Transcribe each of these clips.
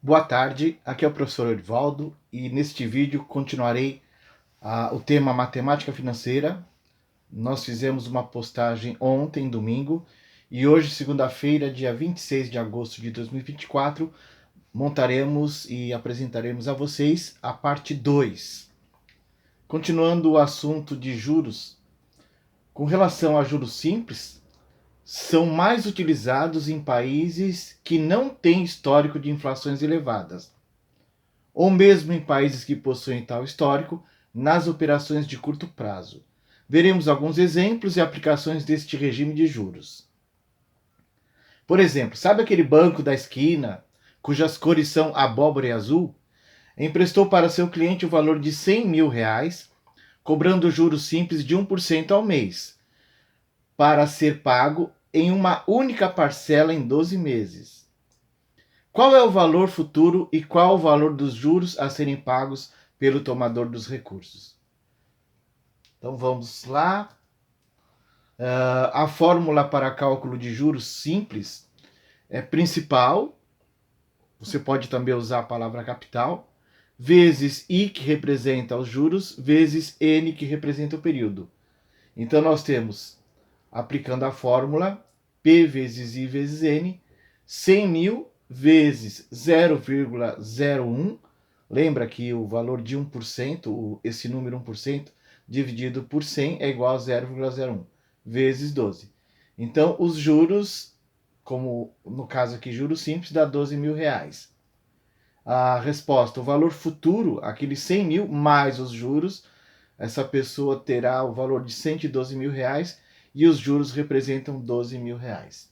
Boa tarde, aqui é o professor Orivaldo e neste vídeo continuarei o tema matemática financeira. Nós fizemos uma postagem ontem, domingo, e hoje, segunda-feira, dia 26 de agosto de 2024, montaremos e apresentaremos a vocês a parte 2. Continuando o assunto de juros, com relação a juros simples, são mais utilizados em países que não têm histórico de inflações elevadas, ou mesmo em países que possuem tal histórico, nas operações de curto prazo. Veremos alguns exemplos e aplicações deste regime de juros. Por exemplo, sabe aquele banco da esquina, cujas cores são abóbora e azul? Emprestou para seu cliente o valor de R$ 100.000, cobrando juros simples de 1% ao mês, para ser pago em uma única parcela em 12 meses. Qual é o valor futuro e qual o valor dos juros a serem pagos pelo tomador dos recursos? Então vamos lá. A fórmula para cálculo de juros simples é principal, você pode também usar a palavra capital, vezes I, que representa os juros, vezes N, que representa o período. Então nós temos, aplicando a fórmula, P vezes I vezes N, 100.000 vezes 0,01, lembra que o valor de 1%, esse número 1%, dividido por 100 é igual a 0,01, vezes 12. Então, os juros, como no caso aqui, juros simples, dá R$ 12.000. A resposta, o valor futuro, aqueles 100.000 mais os juros, essa pessoa terá o valor de R$ 112.000 e os juros representam R$ 12.000.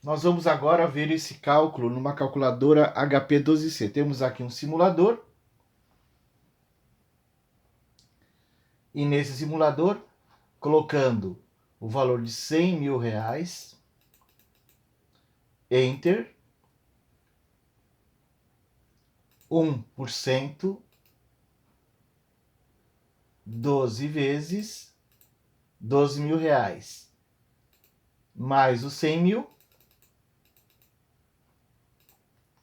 Nós vamos agora ver esse cálculo numa calculadora HP12C. Temos aqui um simulador. E nesse simulador, colocando o valor de R$ 100.000, Enter, 1%, 12 vezes R$ 12.000, mais os 100.000, R$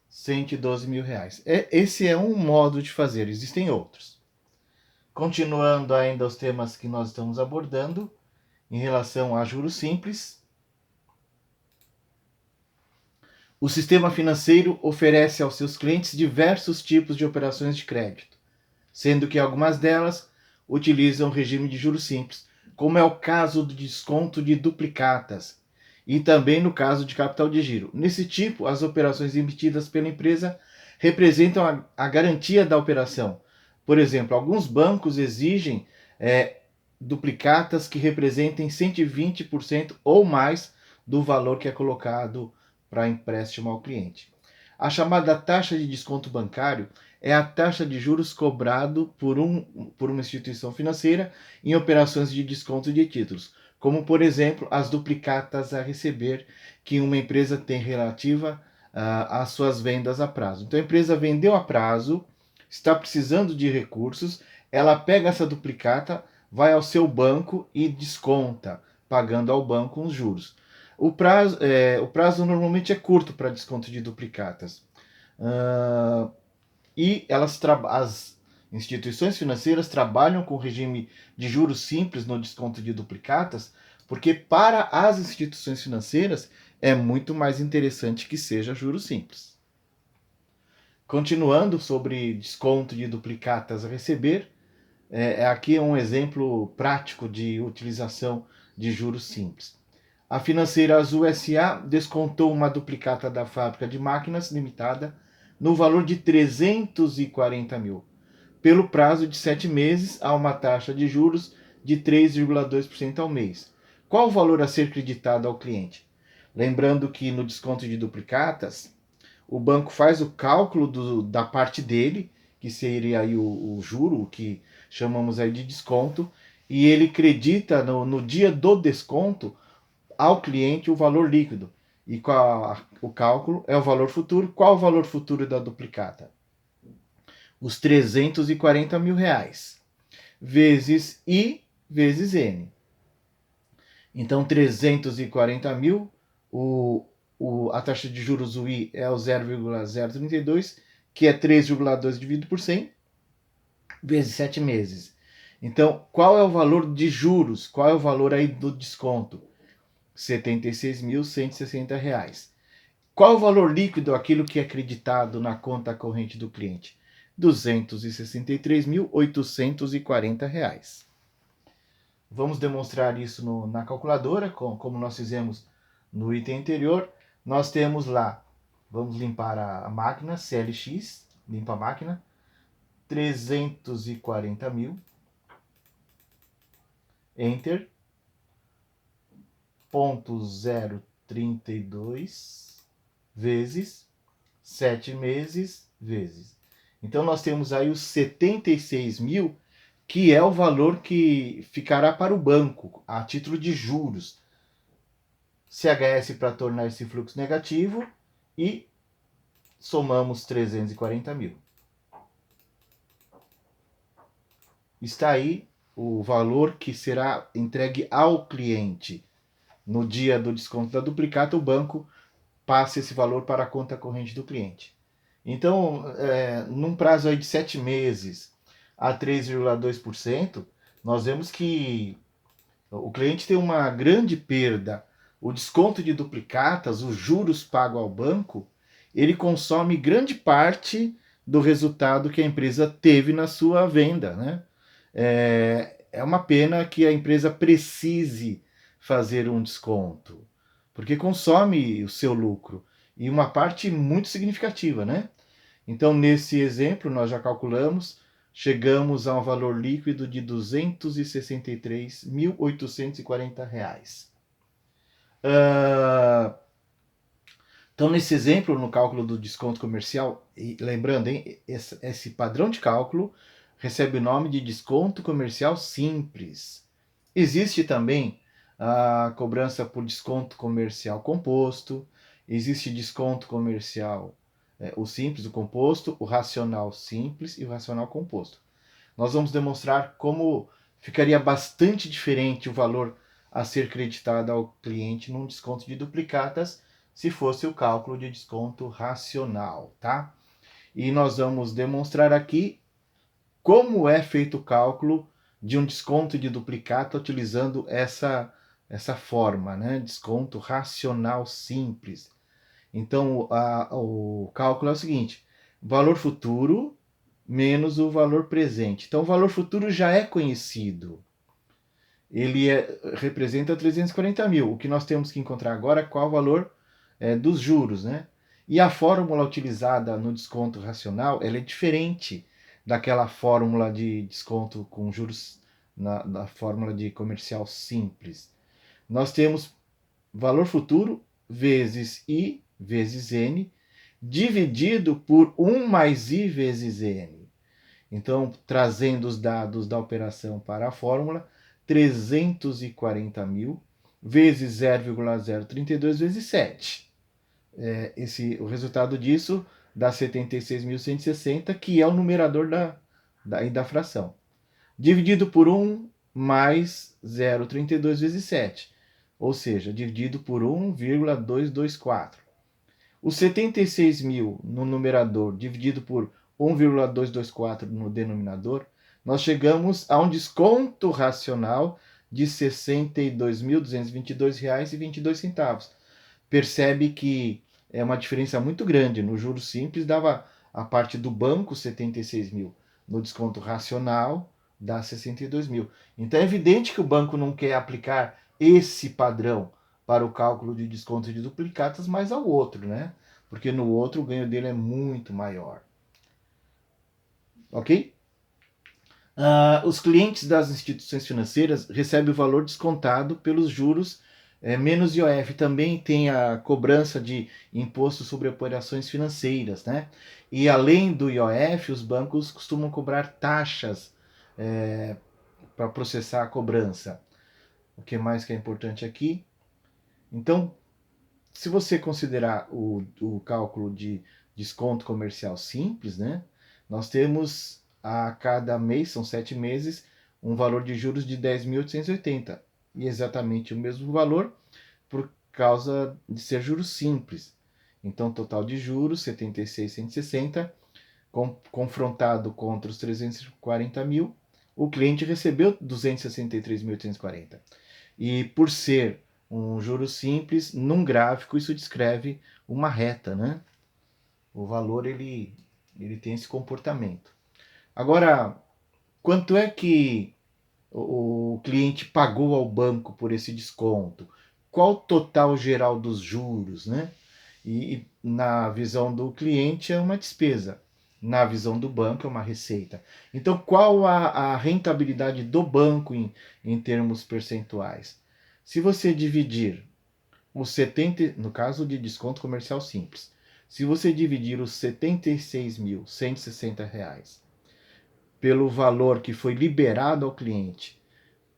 112.000. Esse é um modo de fazer, existem outros. Continuando ainda os temas que nós estamos abordando, em relação a juros simples, o sistema financeiro oferece aos seus clientes diversos tipos de operações de crédito, sendo que algumas delas utilizam o regime de juros simples, como é o caso do desconto de duplicatas e também no caso de capital de giro. Nesse tipo, as operações emitidas pela empresa representam a garantia da operação. Por exemplo, alguns bancos exigem duplicatas que representem 120% ou mais do valor que é colocado para empréstimo ao cliente. A chamada taxa de desconto bancário é a taxa de juros cobrado por uma instituição financeira em operações de desconto de títulos, como, por exemplo, as duplicatas a receber que uma empresa tem relativa às suas vendas a prazo. Então, a empresa vendeu a prazo, está precisando de recursos, ela pega essa duplicata, vai ao seu banco e desconta, pagando ao banco os juros. O prazo normalmente é curto para desconto de duplicatas. E as instituições financeiras trabalham com o regime de juros simples no desconto de duplicatas, porque para as instituições financeiras é muito mais interessante que seja juros simples. Continuando sobre desconto de duplicatas a receber, aqui é um exemplo prático de utilização de juros simples. A Financeira Azul S.A. descontou uma duplicata da fábrica de máquinas limitada no valor de 340 mil, pelo prazo de 7 meses, a uma taxa de juros de 3,2% ao mês. Qual o valor a ser creditado ao cliente? Lembrando que no desconto de duplicatas, o banco faz o cálculo da parte dele, que seria aí o juro, o que chamamos aí de desconto, e ele credita no dia do desconto ao cliente o valor líquido. E o cálculo é o valor futuro. Qual o valor futuro da duplicata? Os R$ 340.000, vezes I, vezes N. Então, 340 mil, a taxa de juros UI é o 0,032, que é 3,2 dividido por 100, vezes 7 meses. Então, qual é o valor de juros? Qual é o valor aí do desconto? R$ 76.160. Qual é o valor líquido, aquilo que é acreditado na conta corrente do cliente? R$ 263.840. Vamos demonstrar isso na calculadora, como nós fizemos no item anterior. Nós temos lá, vamos limpar a máquina, CLX, limpa a máquina, 340 mil, Enter, 0,032 vezes 7 meses vezes. Então nós temos aí os 76 mil, que é o valor que ficará para o banco a título de juros. CHS para tornar esse fluxo negativo e somamos 340 mil. Está aí o valor que será entregue ao cliente. No dia do desconto da duplicata, o banco passa esse valor para a conta corrente do cliente. Então, num prazo aí de 7 meses a 3,2%, nós vemos que o cliente tem uma grande perda. O desconto de duplicatas, os juros pagos ao banco, ele consome grande parte do resultado que a empresa teve na sua venda, né? É uma pena que a empresa precise fazer um desconto, porque consome o seu lucro, e uma parte muito significativa, né? Então, nesse exemplo, nós já calculamos, chegamos a um valor líquido de R$ 263.840. Então, nesse exemplo, no cálculo do desconto comercial, e lembrando, hein, esse padrão de cálculo recebe o nome de desconto comercial simples. Existe também a cobrança por desconto comercial composto, existe desconto comercial, o simples, o composto, o racional simples e o racional composto. Nós vamos demonstrar como ficaria bastante diferente o valor a ser creditado ao cliente num desconto de duplicatas se fosse o cálculo de desconto racional, tá? E nós vamos demonstrar aqui como é feito o cálculo de um desconto de duplicata utilizando essa forma, né? Desconto racional simples. Então, o cálculo é o seguinte: valor futuro menos o valor presente. Então, o valor futuro já é conhecido. Ele representa 340 mil. O que nós temos que encontrar agora é qual o valor dos juros, né? E a fórmula utilizada no desconto racional, ela é diferente daquela fórmula de desconto com juros na fórmula de comercial simples. Nós temos valor futuro vezes I vezes N dividido por 1 mais I vezes N. Então, trazendo os dados da operação para a fórmula, 340 mil vezes 0,032 vezes 7. O resultado disso dá 76.160, que é o numerador da fração. Dividido por 1 mais 0,32 vezes 7. Ou seja, dividido por 1,224. Os 76 mil no numerador dividido por 1,224 no denominador, nós chegamos a um desconto racional de R$ 62.222,22. Percebe que é uma diferença muito grande. No juros simples dava a parte do banco 76 mil, no desconto racional dá 62 mil. Então é evidente que o banco não quer aplicar esse padrão para o cálculo de desconto de duplicatas, mas ao outro, né? Porque no outro o ganho dele é muito maior. Ok? Os clientes das instituições financeiras recebem o valor descontado pelos juros menos IOF. Também tem a cobrança de imposto sobre operações financeiras, né? E além do IOF, os bancos costumam cobrar taxas para processar a cobrança. O que mais que é importante aqui? Então, se você considerar o cálculo de desconto comercial simples, né? Nós temos a cada mês, são 7 meses, um valor de juros de 10.880. E exatamente o mesmo valor por causa de ser juros simples. Então, total de juros, 76.160, confrontado contra os 340 mil, o cliente recebeu 263.840. E por ser um juro simples, num gráfico isso descreve uma reta, né? O valor ele tem esse comportamento. Agora, quanto é que o cliente pagou ao banco por esse desconto? Qual o total geral dos juros, né? E na visão do cliente é uma despesa, na visão do banco é uma receita. Então, qual a rentabilidade do banco em termos percentuais? Se você dividir os 70, no caso de desconto comercial simples, se você dividir os R$ 76.160 pelo valor que foi liberado ao cliente,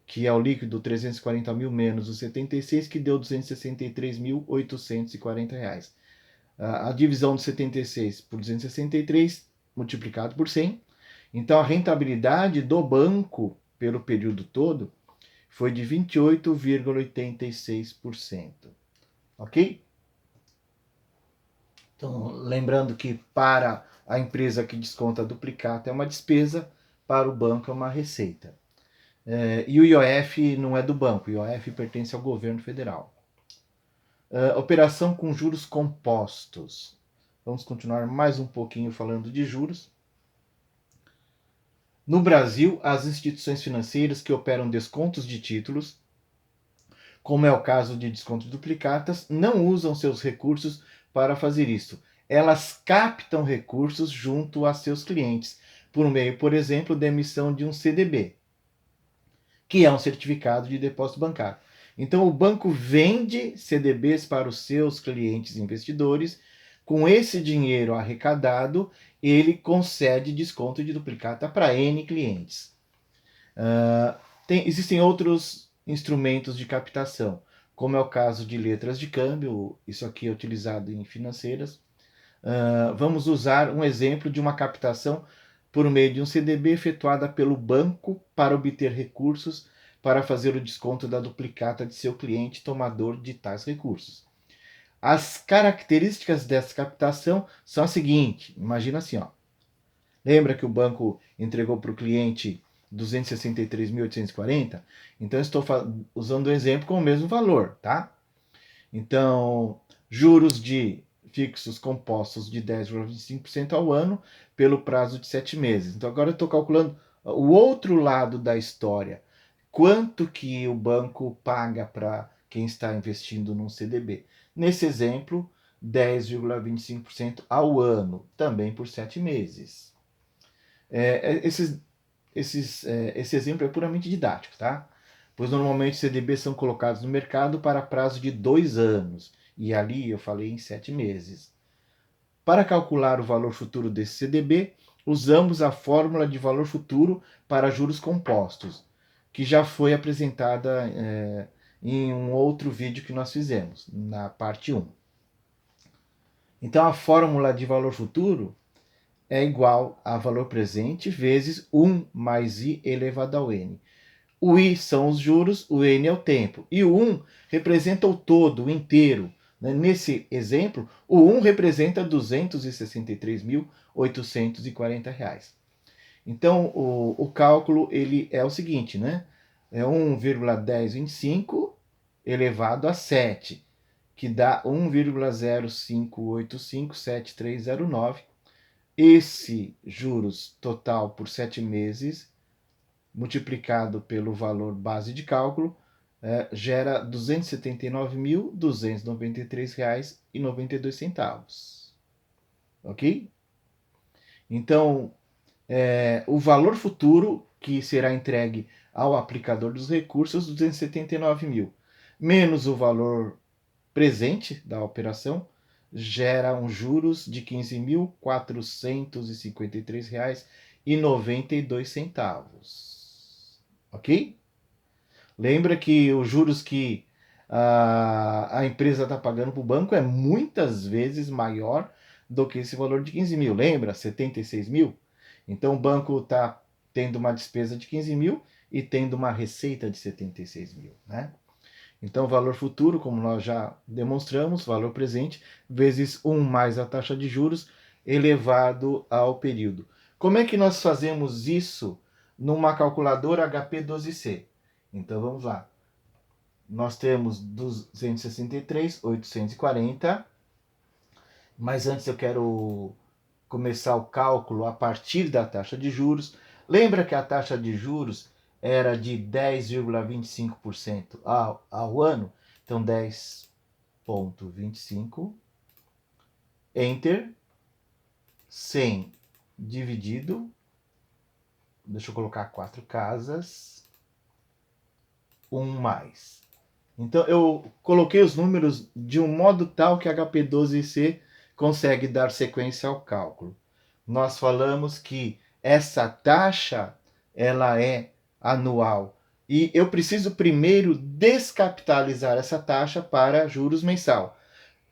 que é o líquido 340 mil menos os 76, que deu R$ 263.840. A divisão de 76 por 263 multiplicado por 100. Então a rentabilidade do banco pelo período todo foi de 28,86%. Ok? Então, lembrando que para a empresa que desconta duplicata é uma despesa, para o banco é uma receita. E o IOF não é do banco, o IOF pertence ao governo federal. Operação com juros compostos. Vamos continuar mais um pouquinho falando de juros. No Brasil, as instituições financeiras que operam descontos de títulos, como é o caso de desconto de duplicatas, não usam seus recursos para fazer isso. Elas captam recursos junto a seus clientes, por meio, por exemplo, da emissão de um CDB, que é um certificado de depósito bancário. Então, o banco vende CDBs para os seus clientes investidores. Com esse dinheiro arrecadado, ele concede desconto de duplicata para N clientes. Existem outros instrumentos de captação, como é o caso de letras de câmbio, isso aqui é utilizado em financeiras. Vamos usar um exemplo de uma captação por meio de um CDB efetuada pelo banco para obter recursos para fazer o desconto da duplicata de seu cliente tomador de tais recursos. As características dessa captação são as seguintes, imagina assim, ó. Lembra que o banco entregou para o cliente 263.840? Então, estou usando o exemplo com o mesmo valor, tá? Então, juros de fixos compostos de 10,25% ao ano pelo prazo de 7 meses. Então, agora eu estou calculando o outro lado da história. Quanto que o banco paga para quem está investindo num CDB? Nesse exemplo, 10,25% ao ano, também por 7 meses. Esse exemplo é puramente didático, tá? Pois normalmente CDBs são colocados no mercado para prazo de 2 anos, e ali eu falei em 7 meses. Para calcular o valor futuro desse CDB, usamos a fórmula de valor futuro para juros compostos, que já foi apresentada em um outro vídeo que nós fizemos, na parte 1. Então a fórmula de valor futuro é igual a valor presente vezes 1 mais i elevado ao n. O i são os juros, o n é o tempo. E o 1 representa o todo, o inteiro. Nesse exemplo, o 1 representa R$ 263.840. Então, o cálculo ele é o seguinte, né? É 1,1025 elevado a 7, que dá 1,05857309. Esse juros total por 7 meses, multiplicado pelo valor base de cálculo, gera R$ 279.293,92. Ok? Então, o valor futuro que será entregue ao aplicador dos recursos, 279 mil, menos o valor presente da operação, gera um juros de R$ 15.453,92. Ok? Lembra que os juros que a empresa está pagando para o banco é muitas vezes maior do que esse valor de 15 mil. Lembra? 76 mil? Então o banco está tendo uma despesa de 15 mil e tendo uma receita de 76 mil. Né? Então, o valor futuro, como nós já demonstramos, valor presente, vezes 1 mais a taxa de juros elevado ao período. Como é que nós fazemos isso numa calculadora HP12C? Então, vamos lá. Nós temos 263.840, mas antes eu quero começar o cálculo a partir da taxa de juros. Lembra que a taxa de juros era de 10,25% ao ano? Então, 10,25, Enter, 100 dividido, deixa eu colocar 4 casas, 1 mais. Então, eu coloquei os números de um modo tal que a HP12C consegue dar sequência ao cálculo. Nós falamos que essa taxa ela é anual e eu preciso primeiro descapitalizar essa taxa para juros mensal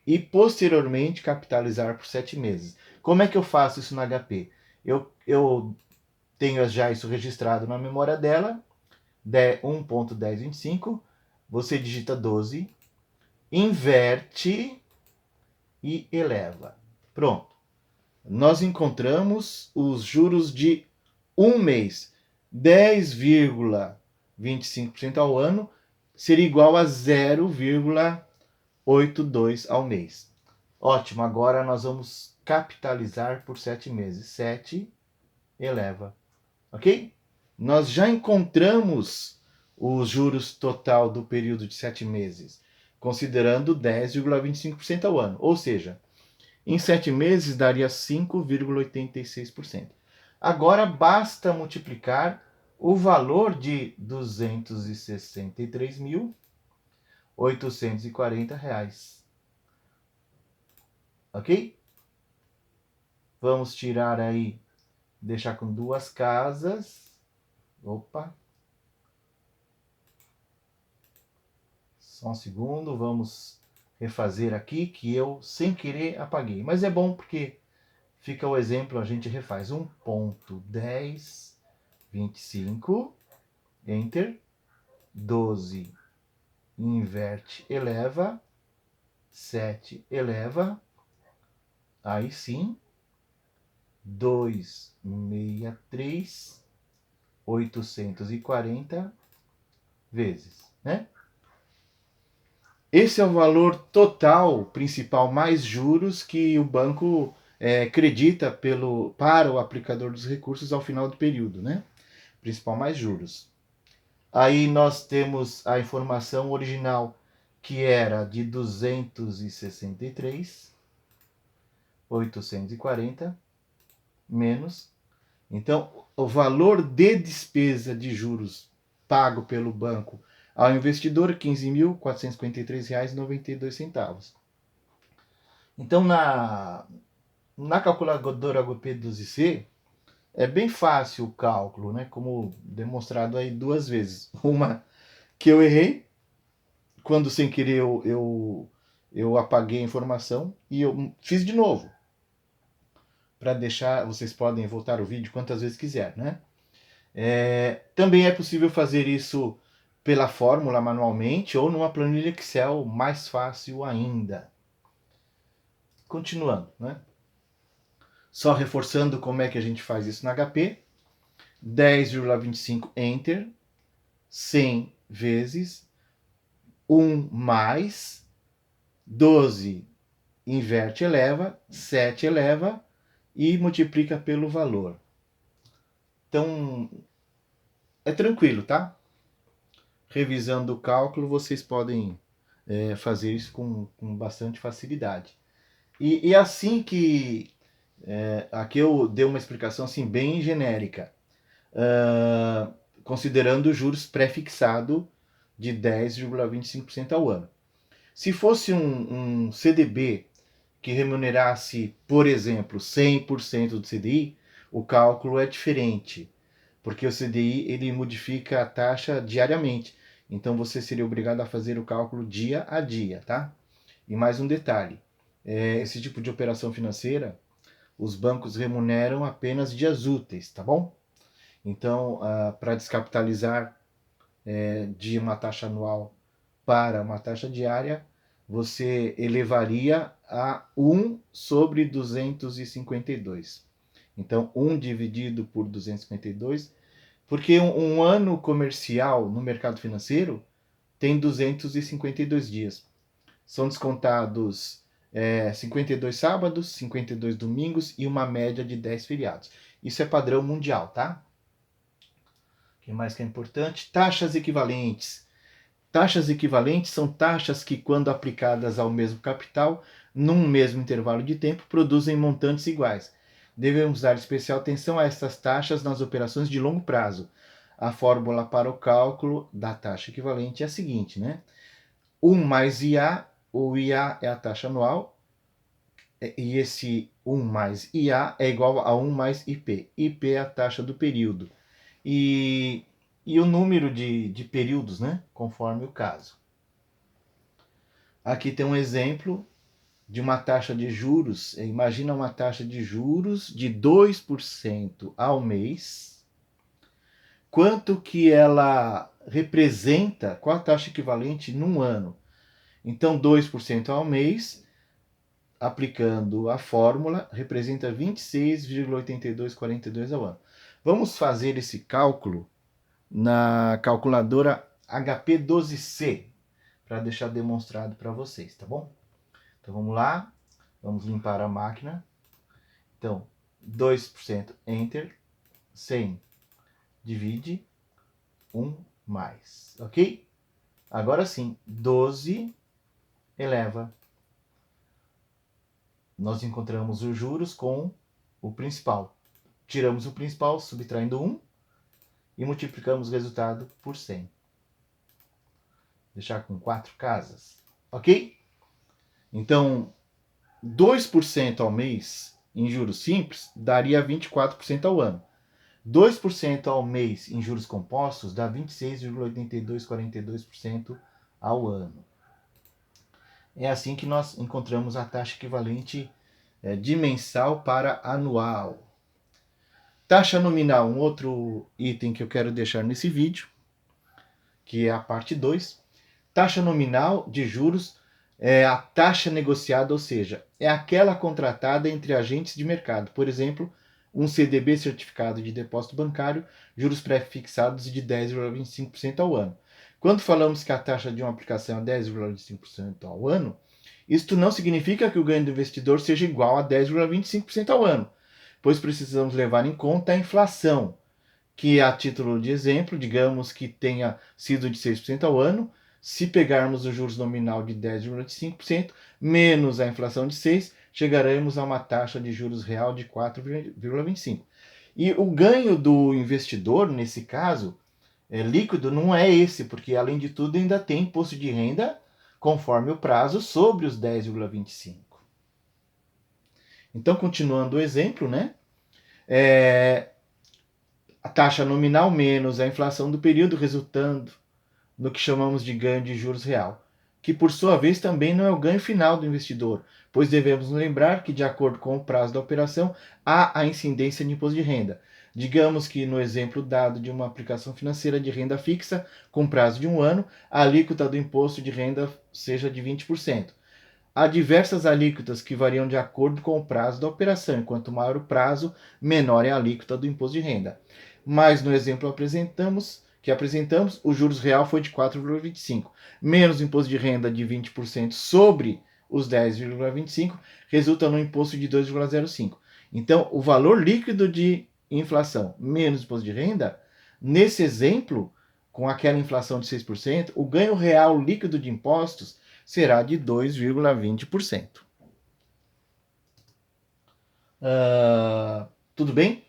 e posteriormente capitalizar por 7 meses. Como é que eu faço isso no HP? Eu tenho já isso registrado na memória dela, 1.1025, você digita 12, inverte e eleva. Pronto. Nós encontramos os juros de um mês. 10,25% ao ano seria igual a 0,82 ao mês. Ótimo, agora nós vamos capitalizar por 7 meses. 7 eleva. Ok? Nós já encontramos os juros total do período de 7 meses, considerando 10,25% ao ano. Ou seja, em 7 meses daria 5,86%. Agora basta multiplicar o valor de R$ 263.840. Ok? Vamos tirar aí, deixar com 2 casas. Opa! Só um segundo, vamos refazer aqui que eu sem querer apaguei. Mas é bom porque fica o exemplo, a gente refaz 1.1025, Enter, 12, inverte, eleva, 7 eleva, aí sim, 263.840 vezes, né? Esse é o valor total principal mais juros que o banco acredita para o aplicador dos recursos ao final do período, né? Principal mais juros. Aí nós temos a informação original que era de 263.840 menos. Então, o valor de despesa de juros pago pelo banco ao investidor R$ 15.453,92. Então, na calculadora HP12C, é bem fácil o cálculo, né? Como demonstrado aí 2 vezes. Uma que eu errei, quando sem querer eu apaguei a informação e eu fiz de novo. Para deixar, vocês podem voltar o vídeo quantas vezes quiser, né? Também é possível fazer isso pela fórmula manualmente ou numa planilha Excel, mais fácil ainda. Continuando, né? Só reforçando como é que a gente faz isso no HP. 10,25 Enter, 100 vezes, 1 mais, 12 inverte eleva, 7 eleva e multiplica pelo valor. Então, é tranquilo, tá? Revisando o cálculo, vocês podem fazer isso com bastante facilidade. E assim que... aqui eu dei uma explicação assim, bem genérica, considerando juros pré-fixado de 10,25% ao ano. Se fosse um CDB que remunerasse, por exemplo, 100% do CDI, o cálculo é diferente, porque o CDI ele modifica a taxa diariamente. Então você seria obrigado a fazer o cálculo dia a dia, tá? E mais um detalhe, esse tipo de operação financeira, os bancos remuneram apenas dias úteis, tá bom? Então, para descapitalizar de uma taxa anual para uma taxa diária, você elevaria a 1 sobre 252. Então, 1 dividido por 252, porque um ano comercial no mercado financeiro tem 252 dias. São descontados 52 sábados, 52 domingos e uma média de 10 feriados. Isso é padrão mundial, tá? O que mais que é importante? Taxas equivalentes. Taxas equivalentes são taxas que, quando aplicadas ao mesmo capital, num mesmo intervalo de tempo, produzem montantes iguais. Devemos dar especial atenção a estas taxas nas operações de longo prazo. A fórmula para o cálculo da taxa equivalente é a seguinte, né? 1 mais IA, o IA é a taxa anual, e esse 1 mais IA é igual a 1 mais IP. IP é a taxa do período. E o número de períodos, né? Conforme o caso. Aqui tem um exemplo de uma taxa de juros. Imagina uma taxa de juros de 2% ao mês. Quanto que ela representa, qual a taxa equivalente num ano? Então, 2% ao mês, aplicando a fórmula, representa 26,8242 ao ano. Vamos fazer esse cálculo na calculadora HP12C, para deixar demonstrado para vocês, tá bom? Então vamos lá, vamos limpar a máquina. Então, 2% Enter, 100 divide 1 mais, ok? Agora sim, 12 eleva. Nós encontramos os juros com o principal. Tiramos o principal, subtraindo 1 e multiplicamos o resultado por 100. Deixar com 4 casas, ok? Então, 2% ao mês em juros simples daria 24% ao ano. 2% ao mês em juros compostos dá 26,8242% ao ano. É assim que nós encontramos a taxa equivalente de mensal para anual. Taxa nominal, um outro item que eu quero deixar nesse vídeo, que é a parte 2. Taxa nominal de juros é a taxa negociada, ou seja, é aquela contratada entre agentes de mercado. Por exemplo, um CDB, certificado de depósito bancário, juros pré-fixados de 10,25% ao ano. Quando falamos que a taxa de uma aplicação é 10,25% ao ano, isto não significa que o ganho do investidor seja igual a 10,25% ao ano, pois precisamos levar em conta a inflação, que a título de exemplo, digamos que tenha sido de 6% ao ano. Se pegarmos o juros nominal de 10,25% menos a inflação de 6%, chegaremos a uma taxa de juros real de 4,25%. E o ganho do investidor, nesse caso, líquido, não é esse, porque além de tudo ainda tem imposto de renda conforme o prazo sobre os 10,25%. Então, continuando o exemplo, né? A taxa nominal menos a inflação do período, resultando no que chamamos de ganho de juros real, que por sua vez também não é o ganho final do investidor, pois devemos lembrar que, de acordo com o prazo da operação, há a incidência de imposto de renda. Digamos que no exemplo dado de uma aplicação financeira de renda fixa com prazo de 1 ano, a alíquota do imposto de renda seja de 20%. Há diversas alíquotas que variam de acordo com o prazo da operação, e quanto maior o prazo, menor é a alíquota do imposto de renda. Mas no exemplo que apresentamos, o juros real foi de 4,25, menos o imposto de renda de 20% sobre os 10,25, resulta no imposto de 2,05. Então, o valor líquido de inflação menos imposto de renda, nesse exemplo, com aquela inflação de 6%, o ganho real líquido de impostos será de 2,20%. Tudo bem?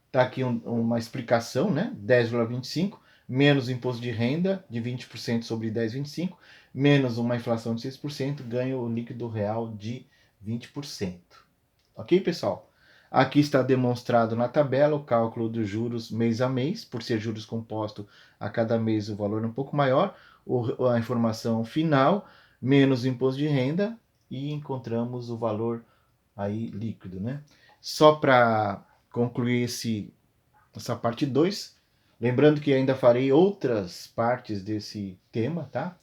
Está aqui uma explicação, né? 10,25 menos imposto de renda de 20% sobre 10,25 menos uma inflação de 6%, ganho líquido real de 20%. Ok, pessoal? Aqui está demonstrado na tabela o cálculo dos juros mês a mês, por ser juros composto a cada mês o valor é um pouco maior, a informação final menos o imposto de renda e encontramos o valor aí líquido, né? Só para concluir essa parte 2, Lembrando que ainda farei outras partes desse tema, tá?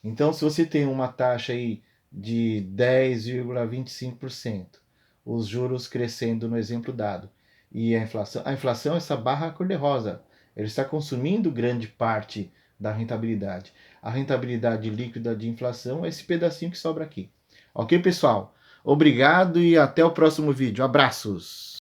Então, se você tem uma taxa aí de 10,25%, os juros crescendo no exemplo dado, e a inflação é essa barra cor-de-rosa, ele está consumindo grande parte da rentabilidade. A rentabilidade líquida de inflação é esse pedacinho que sobra aqui. Ok, pessoal? Obrigado e até o próximo vídeo. Abraços!